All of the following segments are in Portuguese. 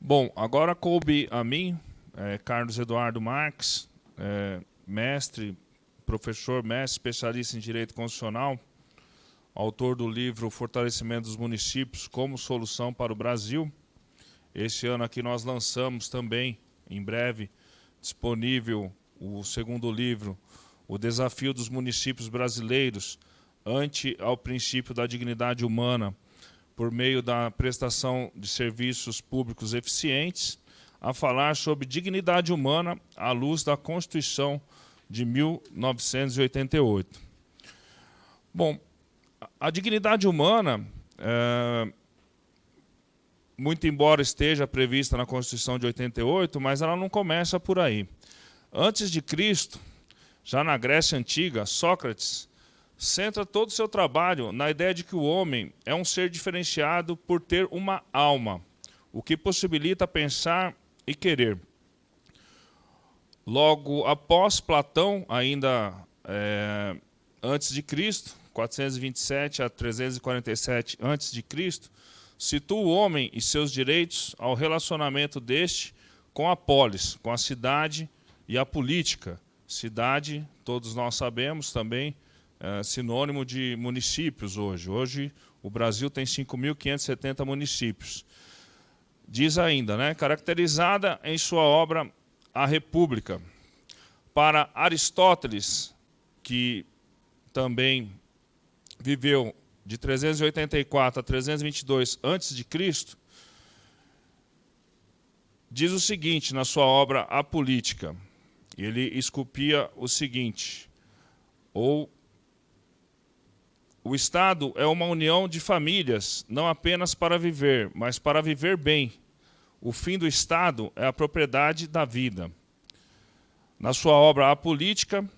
Bom, agora coube a mim, Carlos Eduardo Marques, mestre, professor, mestre, especialista em Direito Constitucional, autor do livro Fortalecimento dos Municípios como Solução para o Brasil. Este ano aqui nós lançamos também, em breve, disponível o segundo livro, O Desafio dos Municípios Brasileiros ante ao princípio da dignidade humana, por meio da prestação de serviços públicos eficientes, a falar sobre dignidade humana à luz da Constituição de 1988. Bom, a dignidade humana, muito embora esteja prevista na Constituição de 88, mas ela não começa por aí. Antes de Cristo, já na Grécia Antiga, Sócrates centra todo o seu trabalho na ideia de que o homem é um ser diferenciado por ter uma alma, o que possibilita pensar e querer. Logo após Platão, ainda antes de Cristo, 427 a 347 antes de Cristo, situa o homem e seus direitos ao relacionamento deste com a polis, com a cidade e a política. Cidade, todos nós sabemos também, sinônimo de municípios hoje. Hoje o Brasil tem 5.570 municípios. Diz ainda, caracterizada em sua obra A República. Para Aristóteles, que também viveu de 384 a 322 a.C., diz o seguinte na sua obra A Política. Ele esculpia o seguinte: o Estado é uma união de famílias, não apenas para viver, mas para viver bem. O fim do Estado é a propriedade da vida. Na sua obra A Política,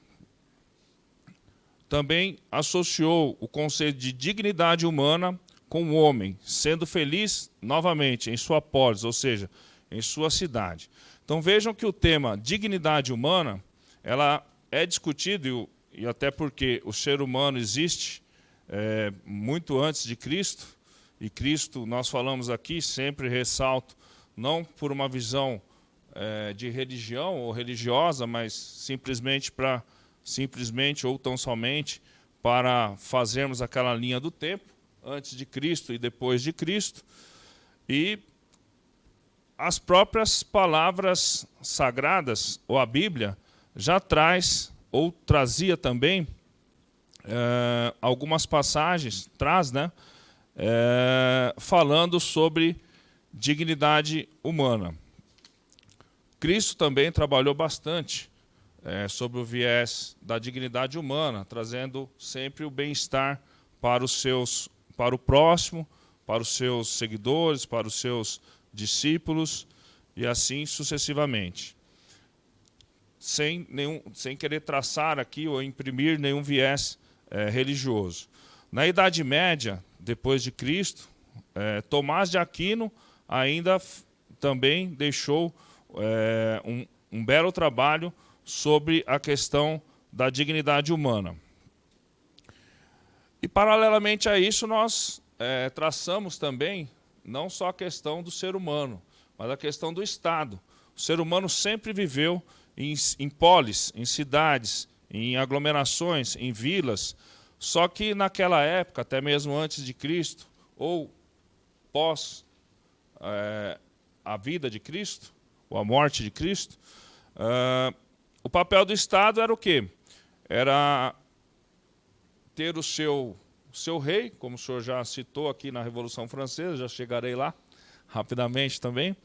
também associou o conceito de dignidade humana com o homem, sendo feliz novamente em sua polis, ou seja, em sua cidade. Então vejam que o tema dignidade humana, ela é discutido, e até porque o ser humano existe muito antes de Cristo, e Cristo, nós falamos aqui, sempre ressalto, não por uma visão de religião ou religiosa, mas simplesmente ou tão somente para fazermos aquela linha do tempo, antes de Cristo e depois de Cristo, e as próprias palavras sagradas, ou a Bíblia, já traz, ou trazia também, algumas passagens, falando sobre dignidade humana. Cristo também trabalhou bastante sobre o viés da dignidade humana, trazendo sempre o bem-estar para o próximo, para os seus seguidores, para os seus discípulos, e assim sucessivamente. Sem querer traçar aqui ou imprimir nenhum viés religioso. Na Idade Média, depois de Cristo, Tomás de Aquino ainda também deixou um belo trabalho sobre a questão da dignidade humana. E, paralelamente a isso, nós traçamos também não só a questão do ser humano, mas a questão do Estado. O ser humano sempre viveu em polis, em cidades, em aglomerações, em vilas, só que naquela época, até mesmo antes de Cristo, ou pós a vida de Cristo, ou a morte de Cristo, o papel do Estado era o quê? Era ter o seu rei, como o senhor já citou aqui na Revolução Francesa, já chegarei lá rapidamente também,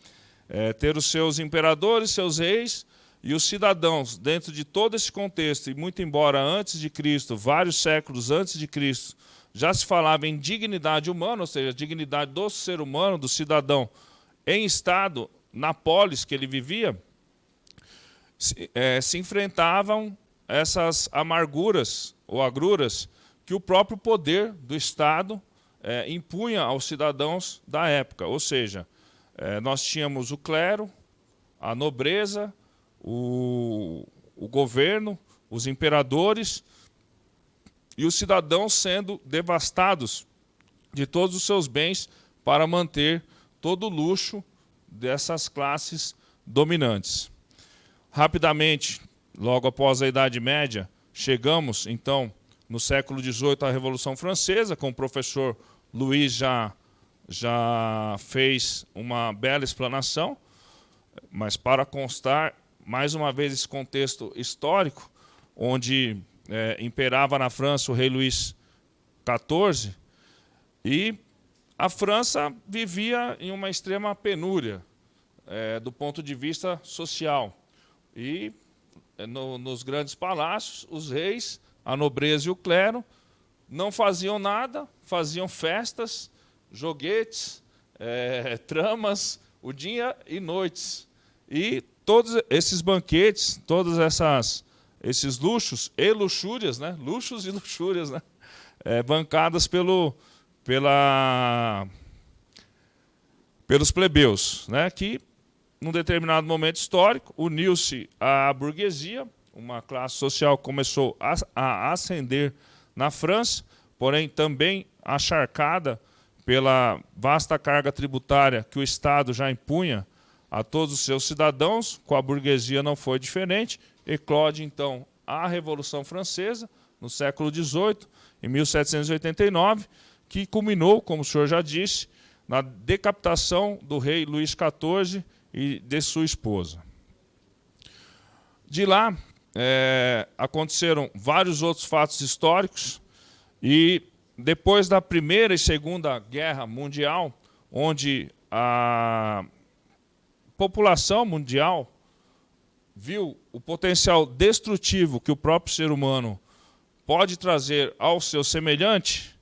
ter os seus imperadores, seus reis, e os cidadãos, dentro de todo esse contexto, e muito embora antes de Cristo, vários séculos antes de Cristo, já se falava em dignidade humana, ou seja, a dignidade do ser humano, do cidadão, em Estado, na polis que ele vivia, se enfrentavam essas amarguras ou agruras que o próprio poder do Estado impunha aos cidadãos da época. Ou seja, nós tínhamos o clero, a nobreza, o governo, os imperadores e os cidadãos sendo devastados de todos os seus bens para manter todo o luxo dessas classes dominantes. Rapidamente, logo após a Idade Média, chegamos, então, no século XVIII, à Revolução Francesa, com o professor Luiz já fez uma bela explanação, mas para constar, mais uma vez, esse contexto histórico, onde imperava na França o rei Luís XIV, e a França vivia em uma extrema penúria, do ponto de vista social. E nos grandes palácios, os reis, a nobreza e o clero não faziam nada, faziam festas, joguetes, tramas, o dia e noites. E todos esses banquetes, todos esses luxos e luxúrias, né? Luxos e luxúrias, né? Bancadas pelos plebeus, né? Que, num determinado momento histórico, uniu-se à burguesia, uma classe social que começou a ascender na França, porém também acharcada pela vasta carga tributária que o Estado já impunha a todos os seus cidadãos. Com a burguesia não foi diferente. Eclode, então, a Revolução Francesa, no século XVIII, em 1789, que culminou, como o senhor já disse, na decapitação do rei Luís XIV e de sua esposa. De lá, aconteceram vários outros fatos históricos, e depois da Primeira e Segunda Guerra Mundial, onde a população mundial viu o potencial destrutivo que o próprio ser humano pode trazer ao seu semelhante,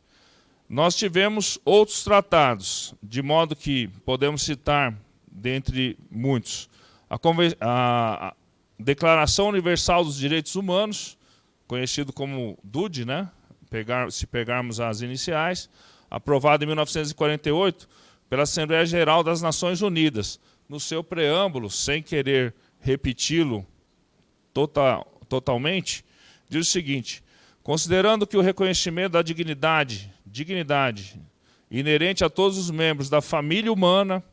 nós tivemos outros tratados, de modo que podemos citar, dentre muitos, a Declaração Universal dos Direitos Humanos, conhecido como DUD, né? Se pegarmos as iniciais, aprovada em 1948 pela Assembleia Geral das Nações Unidas. No seu preâmbulo, sem querer repeti-lo totalmente, diz o seguinte: considerando que o reconhecimento da dignidade inerente a todos os membros da família humana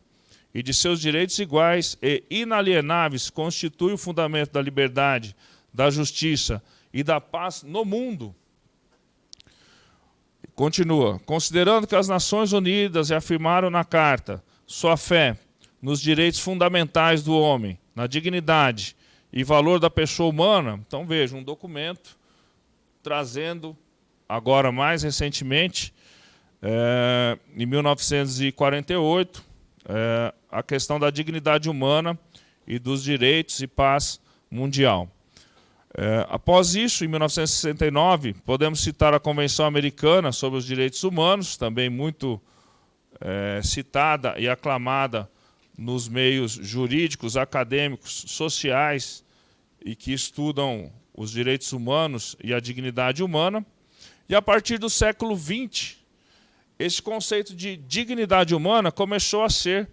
e de seus direitos iguais e inalienáveis constitui o fundamento da liberdade, da justiça e da paz no mundo. Continua, considerando que as Nações Unidas reafirmaram na Carta sua fé nos direitos fundamentais do homem, na dignidade e valor da pessoa humana. Então, veja, um documento trazendo, agora mais recentemente, em 1948, a questão da dignidade humana e dos direitos e paz mundial. Após isso, em 1969, podemos citar a Convenção Americana sobre os Direitos Humanos, também muito citada e aclamada nos meios jurídicos, acadêmicos, sociais e que estudam os direitos humanos e a dignidade humana. E a partir do século XX, esse conceito de dignidade humana começou a ser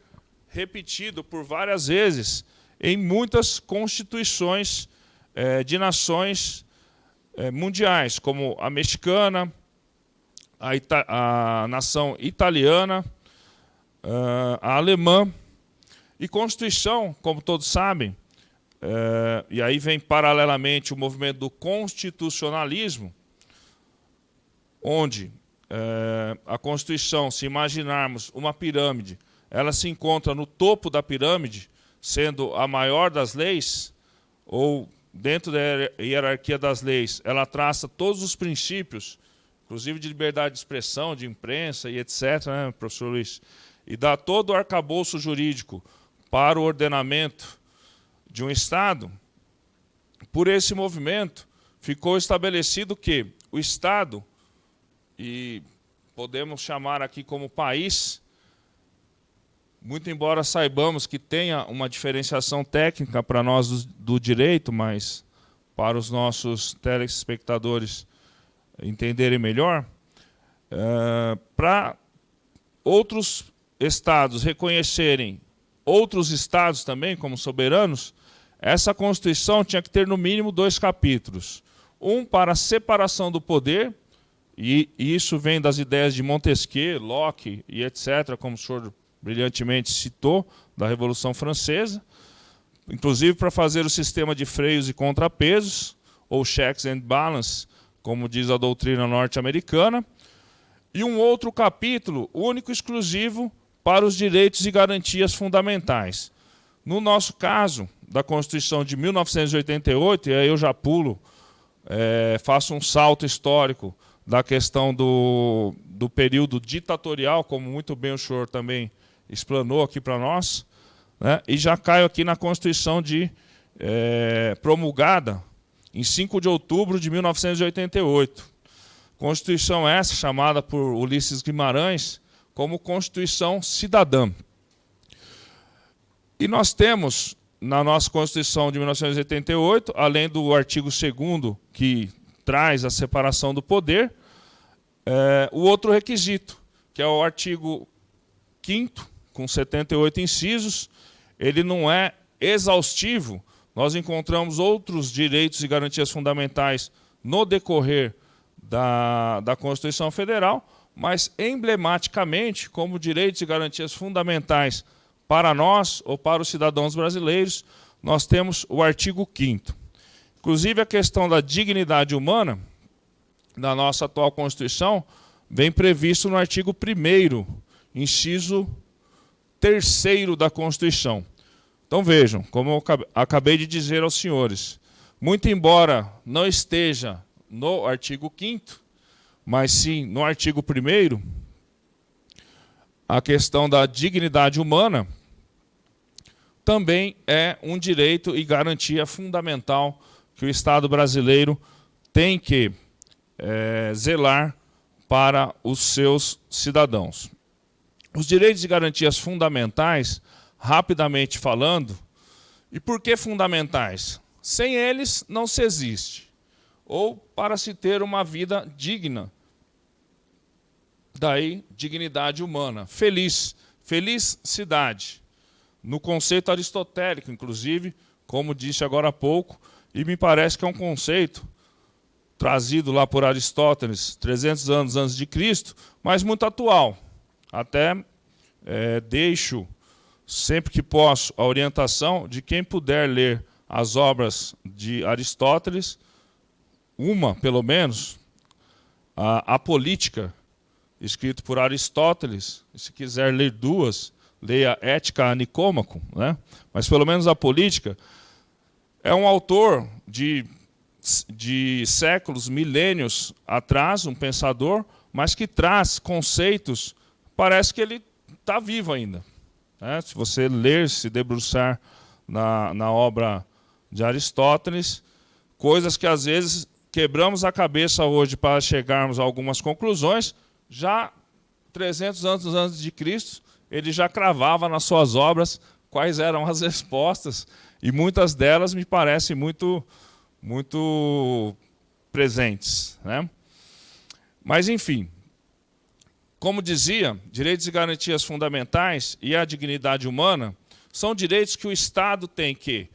repetido por várias vezes em muitas constituições de nações mundiais, como a mexicana, a nação italiana, a alemã. E Constituição, como todos sabem, e aí vem paralelamente o movimento do constitucionalismo, onde a Constituição, se imaginarmos uma pirâmide, ela se encontra no topo da pirâmide, sendo a maior das leis, ou dentro da hierarquia das leis, ela traça todos os princípios, inclusive de liberdade de expressão, de imprensa e etc., né, professor Luiz? E dá todo o arcabouço jurídico para o ordenamento de um Estado. Por esse movimento, ficou estabelecido que o Estado, e podemos chamar aqui como país, muito embora saibamos que tenha uma diferenciação técnica para nós do direito, mas para os nossos telespectadores entenderem melhor, para outros estados reconhecerem outros estados também como soberanos, essa Constituição tinha que ter no mínimo 2 capítulos. Um para a separação do poder, e isso vem das ideias de Montesquieu, Locke e etc., como o senhor brilhantemente citou, da Revolução Francesa, inclusive para fazer o sistema de freios e contrapesos, ou checks and balance, como diz a doutrina norte-americana, e um outro capítulo único e exclusivo para os direitos e garantias fundamentais. No nosso caso, da Constituição de 1988, e aí eu já pulo, faço um salto histórico da questão do período ditatorial, como muito bem o senhor também explanou aqui para nós, né? E já caio aqui na Constituição promulgada em 5 de outubro de 1988. Constituição essa chamada por Ulisses Guimarães como Constituição Cidadã. E nós temos, na nossa Constituição de 1988, além do artigo 2º, que traz a separação do poder, o outro requisito, que é o artigo 5º, com 78 incisos. Ele não é exaustivo. Nós encontramos outros direitos e garantias fundamentais no decorrer da Constituição Federal, mas emblematicamente, como direitos e garantias fundamentais para nós ou para os cidadãos brasileiros, nós temos o artigo 5º. Inclusive, a questão da dignidade humana, na nossa atual Constituição, vem previsto no artigo 1º, inciso 3º da Constituição. Então vejam, como eu acabei de dizer aos senhores, muito embora não esteja no artigo 5º, mas sim no artigo 1º, a questão da dignidade humana também é um direito e garantia fundamental que o Estado brasileiro tem que zelar para os seus cidadãos. Os direitos e garantias fundamentais, rapidamente falando, e por que fundamentais? Sem eles não se existe. Ou para se ter uma vida digna. Daí, dignidade humana. Feliz. Felicidade. No conceito aristotélico, inclusive, como disse agora há pouco, e me parece que é um conceito trazido lá por Aristóteles, 300 anos antes de Cristo, mas muito atual. Até deixo, sempre que posso, a orientação de quem puder ler as obras de Aristóteles, uma, pelo menos, a Política, escrito por Aristóteles, e se quiser ler duas, leia Ética a Nicômaco, né? Mas pelo menos a Política, é um autor de séculos, milênios atrás, um pensador, mas que traz conceitos, parece que ele está vivo ainda. Né? Se você ler, se debruçar na obra de Aristóteles, coisas que às vezes quebramos a cabeça hoje para chegarmos a algumas conclusões, já 300 anos antes de Cristo, ele já cravava nas suas obras quais eram as respostas, e muitas delas me parecem muito presentes, né? Mas, enfim, como dizia, direitos e garantias fundamentais e a dignidade humana são direitos que o Estado tem que...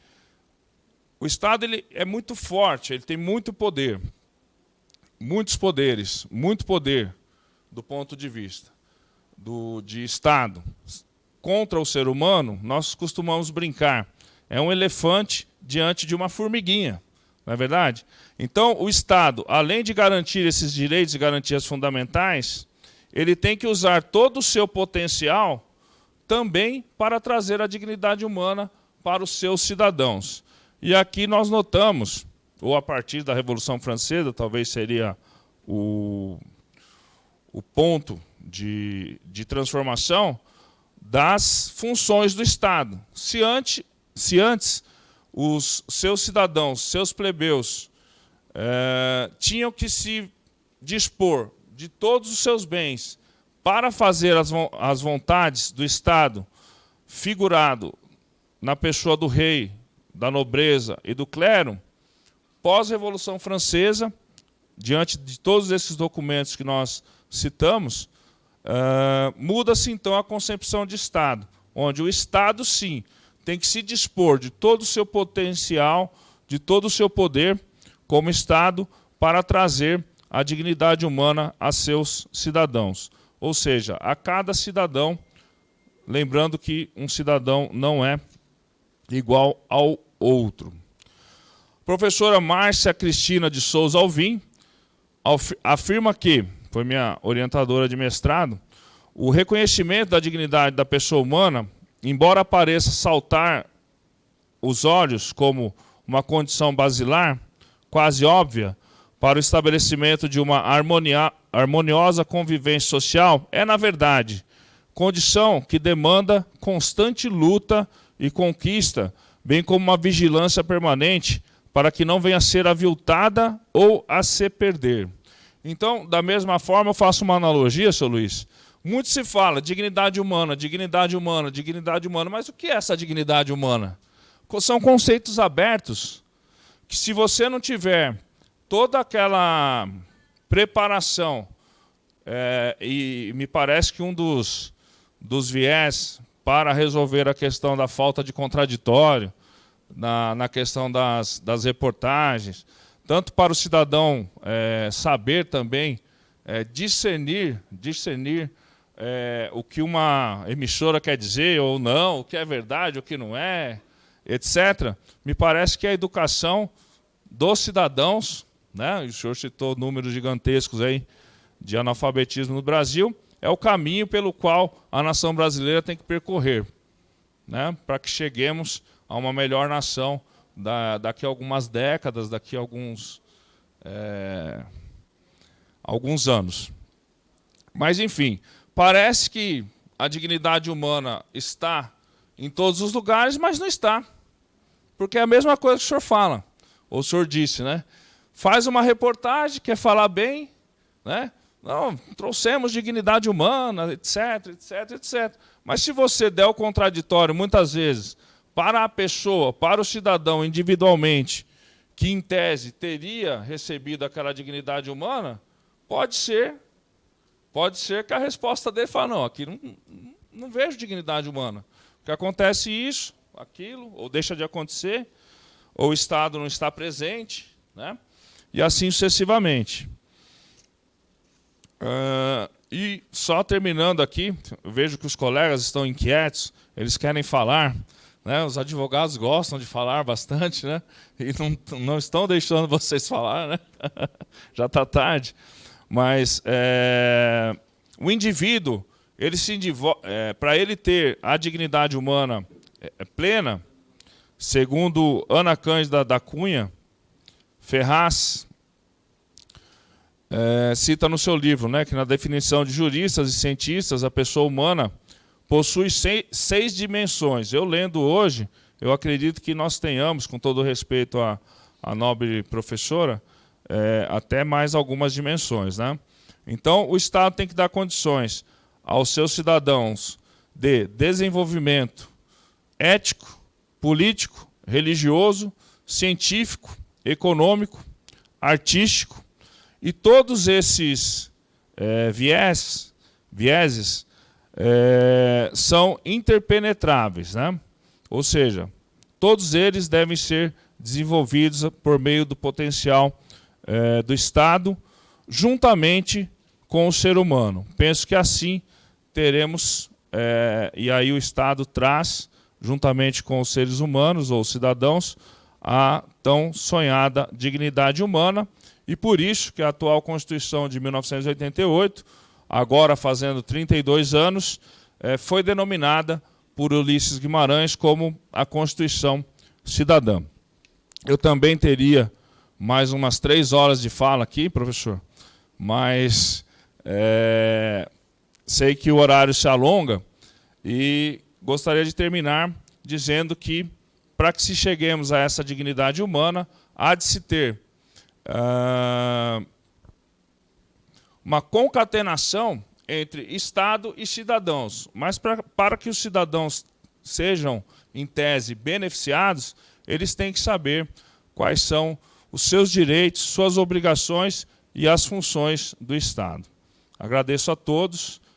O Estado ele é muito forte, ele tem muito poder, muitos poderes, muito poder do ponto de vista de Estado. Contra o ser humano, nós costumamos brincar. É um elefante diante de uma formiguinha, não é verdade? Então, o Estado, além de garantir esses direitos e garantias fundamentais, ele tem que usar todo o seu potencial também para trazer a dignidade humana para os seus cidadãos. E aqui nós notamos, ou a partir da Revolução Francesa, talvez seria o ponto de transformação das funções do Estado. Se antes os seus cidadãos, seus plebeus, tinham que se dispor de todos os seus bens para fazer as vontades do Estado, figurado na pessoa do rei, da nobreza e do clero, pós-Revolução Francesa, diante de todos esses documentos que nós citamos, muda-se então a concepção de Estado, onde o Estado, sim, tem que se dispor de todo o seu potencial, de todo o seu poder, como Estado, para trazer a dignidade humana a seus cidadãos. Ou seja, a cada cidadão lembrando que um cidadão não é igual ao outro. Professora Márcia Cristina de Souza Alvim afirma que, foi minha orientadora de mestrado, o reconhecimento da dignidade da pessoa humana, embora pareça saltar os olhos como uma condição basilar, quase óbvia, para o estabelecimento de uma harmoniosa convivência social, é, na verdade, condição que demanda constante luta e conquista, bem como uma vigilância permanente para que não venha a ser aviltada ou a se perder. Então, da mesma forma, eu faço uma analogia, seu Luiz. Muito se fala dignidade humana, dignidade humana, dignidade humana, mas o que é essa dignidade humana? São conceitos abertos que, se você não tiver toda aquela preparação, e me parece que um dos viés para resolver a questão da falta de contraditório, na questão das reportagens, tanto para o cidadão saber também discernir o que uma emissora quer dizer ou não, o que é verdade, o que não é, etc. Me parece que a educação dos cidadãos, né, o senhor citou números gigantescos aí de analfabetismo no Brasil, é o caminho pelo qual a nação brasileira tem que percorrer, né, para que cheguemos a uma melhor nação daqui a algumas décadas, daqui a alguns anos. Mas, enfim, parece que a dignidade humana está em todos os lugares, mas não está. Porque é a mesma coisa que o senhor fala, ou o senhor disse, né? Faz uma reportagem, quer falar bem, né? Não, trouxemos dignidade humana, etc, etc, etc. Mas se você der o contraditório, muitas vezes, para a pessoa, para o cidadão individualmente, que em tese teria recebido aquela dignidade humana, pode ser que a resposta dele fale, não, aqui não vejo dignidade humana. Porque acontece isso, aquilo, ou deixa de acontecer, ou o Estado não está presente, né? E assim sucessivamente. E só terminando aqui, eu vejo que os colegas estão inquietos, eles querem falar, né? Os advogados gostam de falar bastante, né? E não estão deixando vocês falar, né? Já está tarde. Mas o indivíduo, para ele ter a dignidade humana plena, segundo Ana Cândida da Cunha Ferraz, cita no seu livro, né, que na definição de juristas e cientistas, a pessoa humana possui 6 dimensões. Eu lendo hoje, eu acredito que nós tenhamos, com todo respeito à nobre professora, até mais algumas dimensões, né? Então, o Estado tem que dar condições aos seus cidadãos de desenvolvimento ético, político, religioso, científico, econômico, artístico, e todos esses vieses são interpenetráveis, né? Ou seja, todos eles devem ser desenvolvidos por meio do potencial do Estado, juntamente com o ser humano. Penso que assim teremos, e aí o Estado traz, juntamente com os seres humanos ou cidadãos, a tão sonhada dignidade humana, e por isso que a atual Constituição de 1988, agora fazendo 32 anos, foi denominada por Ulisses Guimarães como a Constituição Cidadã. Eu também teria mais umas 3 horas de fala aqui, professor, mas sei que o horário se alonga e gostaria de terminar dizendo que, para que se cheguemos a essa dignidade humana, há de se ter uma concatenação entre Estado e cidadãos. Mas para que os cidadãos sejam, em tese, beneficiados, eles têm que saber quais são os seus direitos, suas obrigações e as funções do Estado. Agradeço a todos